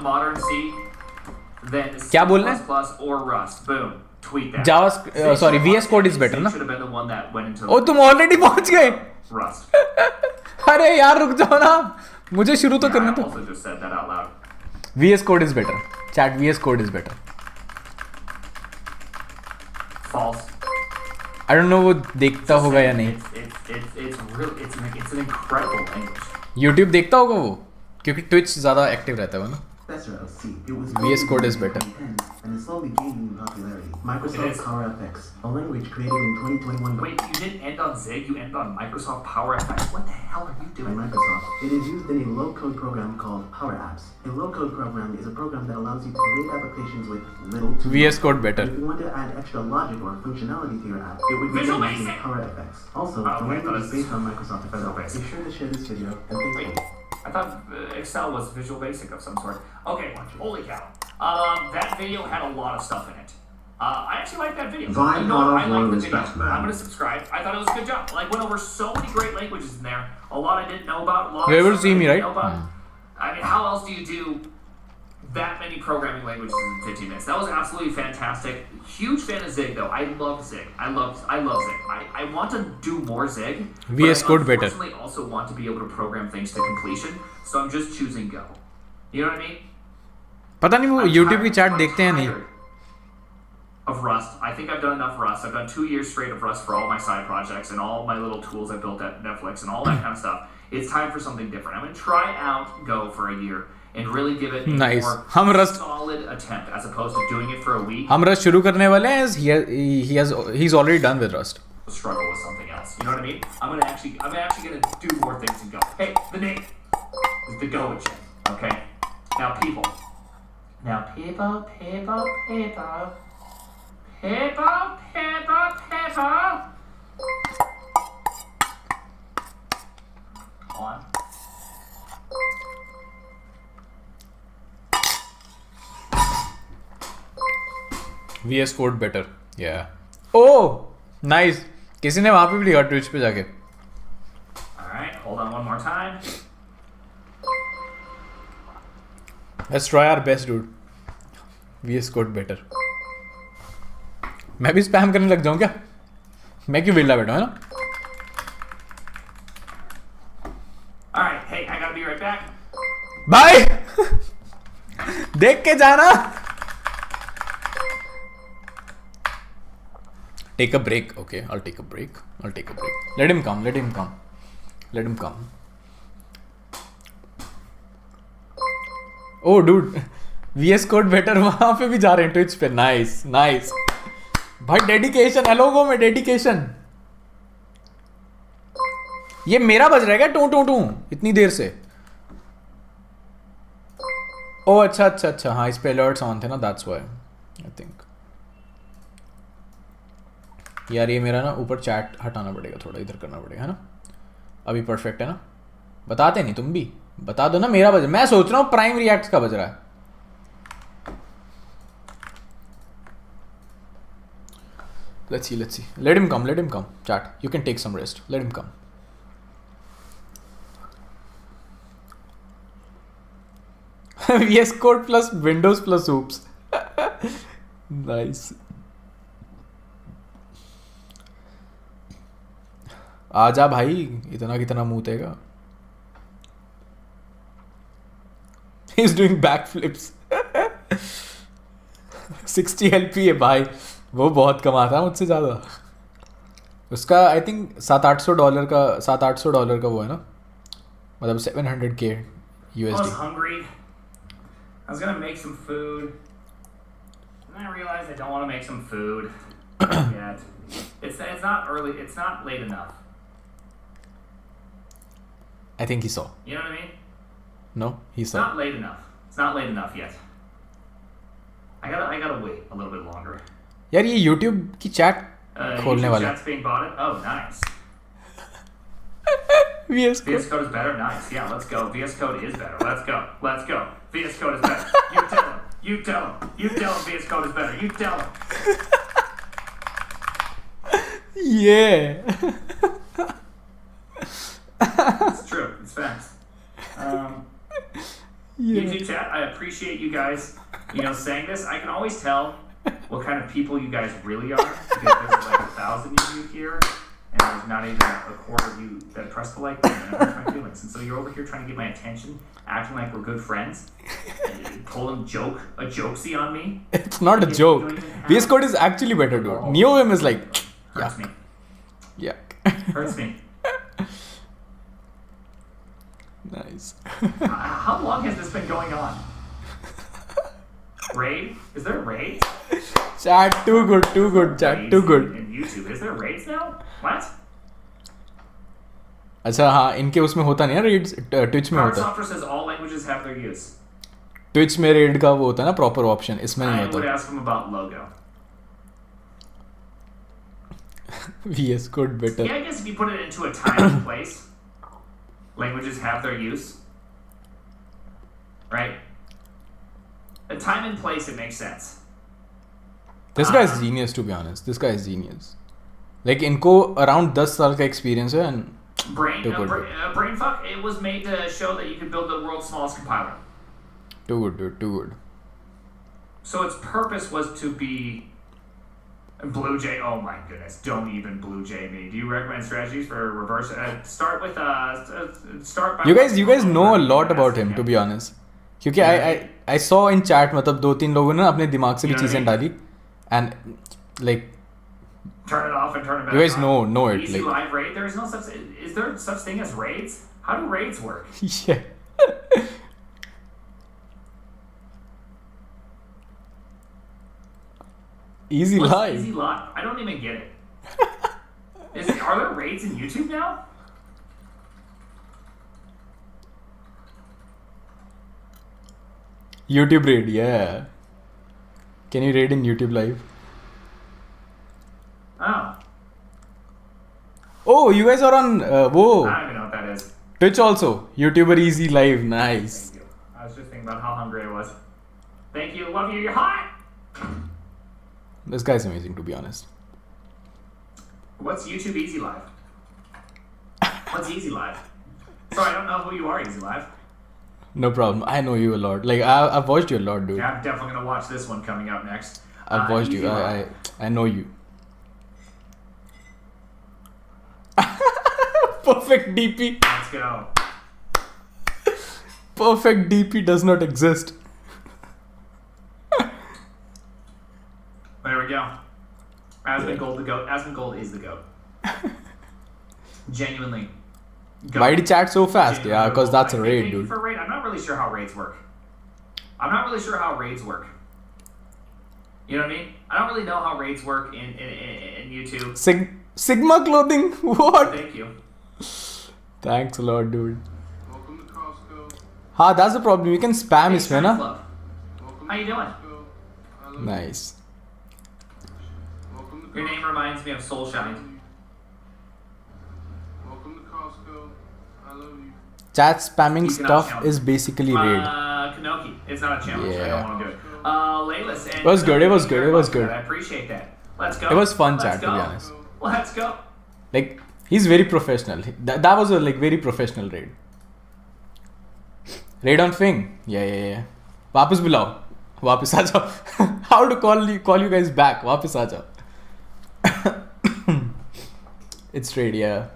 modern C, then C++ क्या बोलना है? or Rust. Boom. Tweet that. VS Code is better ना? Should have been the one that went into. ओ तुम already पहुंच गए? Rust. अरे यार रुक जाओ ना, मुझे शुरू तो करने दो. I also just said that out loud. VS Code is better. Chat, VS Code is better. False. I don't know वो देखता होगा या नहीं. It's an incredible language. YouTube देखता होगा वो, क्योंकि Twitch ज़्यादा एक्टिव रहता है वो ना. VS Code is better. And is slowly gaining popularity. Microsoft PowerFX, a language created in 2021. Wait, you didn't end on Zig, you ended on Microsoft PowerFX. What the hell are you By doing? Microsoft. It is used in a low-code program called Power Apps. A low-code program is a program that allows you to create applications with little to VS Code better. If you want to add extra logic or functionality to your app, it would be Visual done using Basic. PowerFX. Also, the language is based on Microsoft Excel. Be sure to share this video and thank you. Wait, I thought Excel was Visual Basic of some sort. Okay, holy cow. That video had a lot of stuff in it. I actually liked that video. I like the video. I'm going to subscribe. I thought it was a good job. Like, went over so many great languages in there. A lot I didn't know about. A lot You're able to see me, right? I mean, how else do you do that many programming languages in 15 minutes? That was absolutely fantastic. Huge fan of Zig, though. I love Zig. I love Zig. I want to do more Zig. VS Code better. I personally also want to be able to program things to completion. So I'm just choosing Go. You know what I mean? पता नहीं वो YouTube की chat देखते हैं नहीं. Of Rust. I think I've done enough Rust. I've done 2 years straight of Rust for all my side projects and all my little tools I built at Netflix and all that kind of stuff. It's time for something different. I'm going to try out Go for a year and really give it a more solid attempt as opposed to doing it for a week. हम Rust शुरू करने वाले हैं. He's already done with Rust. Struggle with something else. You know what I mean? I'm actually going to do more things in Go. Hey, the name is the Go engine. Okay? Now people. People. On. VS Code better. Yeah. Oh, nice. किसी ने वहाँ पे भी लिखा Twitch पे जाके. Alright, hold on one more time. Let's try our best, dude. VS Code better. मैं भी स्पैम करने लग जाऊँ क्या? मैं क्यों विला बैठा है ना? Alright, hey, I gotta be right back. Bye. देख के जाना. Take a break. Okay, I'll take a break. Let him come. Oh, dude. VS Code better. वहाँ पे भी जा रहे हैं Twitch पे. Nice. भाई डेडिकेशन. हेलो में डेडिकेशन. ये मेरा बज रहा है क्या? टू इतनी देर से. ओ अच्छा. हाँ, इस पे अलर्ट्स ऑन थे ना. That's why. I think. यार ये मेरा ना ऊपर चैट हटाना पड़ेगा, थोड़ा इधर करना पड़ेगा, है ना? अभी परफेक्ट है ना? बताते नहीं तुम भी, बता दो ना. मेरा बज, मैं सोच रहा हूँ प्राइम रिएक्ट का बज रहा है. Let's see. Let him come. Chat, you can take some rest. Let him come. VS Code plus Windows plus Oops. Nice. आजा भाई, इतना कितना मूतेगा. He's doing backflips. 60 LP है भाई, वो बहुत कमाता है मुझसे ज़्यादा. उसका आई थिंक $700-800 का वो है ना, मतलब 700K USD. I was hungry. I was gonna make some food. And I realized I don't want to make some food yet. It's not early. It's not late enough. I think he saw. You know what I mean? No, he saw. It's not late enough. It's not late enough yet. I gotta wait a little bit longer. यार ये YouTube की chat खोलने वाला. Chat's being bought. Oh, nice. VS Code is better. Nice. Yeah, let's go. VS Code is better. Let's go. VS Code is better. You tell him. VS Code is better. You tell him. Yeah. It's true. It's facts. YouTube chat, I appreciate you guys, saying this. I can always tell what kind of people you guys really are because there's like 1,000 of you here, and there's not even a quarter of you that press the like button and hurt my feelings. And so you're over here trying to get my attention, acting like we're good friends, pulling a jokesy on me. It's not a joke. VS Code is actually better, dude. NeoVim is like, hurts me. Yuck. Hurts me. Nice. How long has this been going on? Raid? Is there raids? Chat, too good, chat, Raids too good. In YouTube, is there raids now? What? अच्छा हाँ इनके उसमें होता नहीं है Reds Twitch में होता है Software says all languages have their use. Twitch में रेड का वो होता है ना प्रॉपर ऑप्शन इसमें नहीं I would होता ask him about logo. VS Code better. Yeah, I guess if you put it into a time and place, languages have their use. Right? A time and place, it makes sense. This guy is genius, to be honest. This guy is genius. Like इनको around 10 साल का experience है and Brainfuck, it was made to show that you could build the world's smallest compiler. Too good, dude. Too good. So its purpose was to be BlueJ. Oh my goodness! Don't even BlueJ me. Do you recommend strategies for reverse? Start with start by. You guys know a lot about him, to be honest. क्योंकि I saw in chat मतलब 2-3 लोगों ने अपने दिमाग से भी चीजें डाली and like turn it off and turn it back on. You guys know it. Easy like live raid. There is no such. Is there such thing as raids? How do raids work? yeah. Easy What's live. Easy live. I don't even get it. Are there raids in YouTube now? YouTube raid, yeah. Can you raid in YouTube live? Oh. Oh, you guys are on whoa. I don't even know what that is. Twitch also. YouTuber Easy Live, nice. Thank you. I was just thinking about how hungry I was. Thank you, love you, you're hot! This guy's amazing, to be honest. What's YouTube Easy Live? What's Easy Live? Sorry, I don't know who you are, Easy Live. No problem. I know you a lot. Like I've watched you a lot, dude. Yeah, I'm definitely gonna watch this one coming up next. I've watched you. I know you. Perfect DP. Let's go. Perfect DP does not exist. There we go. Aspen Gold the GOAT. Aspen Gold is the GOAT. Genuinely. GOAT. Why did he chat so fast? Genuinely Yeah, because that's a Thank raid, you dude. for a raid. I'm not really sure how raids work. You know what I mean? I don't really know how raids work in YouTube. Sigma clothing? What? Thank you. Thanks a lot, dude. Welcome to Costco. Ha, that's the problem. You can spam Hey, isme na. Club. Welcome How you to doing? Costco. I love Nice. you. Welcome to Your name Costco. reminds me of Soulshine. Welcome to Costco. I love you. Chat spamming You cannot stuff challenge. is basically raid. Kanoki. It's not a challenge. I Yeah. don't want to do it. Laylis. And It was good, it was thank you good, very it was much for good. that. I appreciate that. Let's go. It was fun Let's chat, to go. be honest. Let's go. Like, he's very professional. That was a like very professional raid. Raid on Fing. Yeah. वापस बुलाओ. वापस आ जाओ. How to call you guys back? वापस आ जाओ. It's raid, yeah.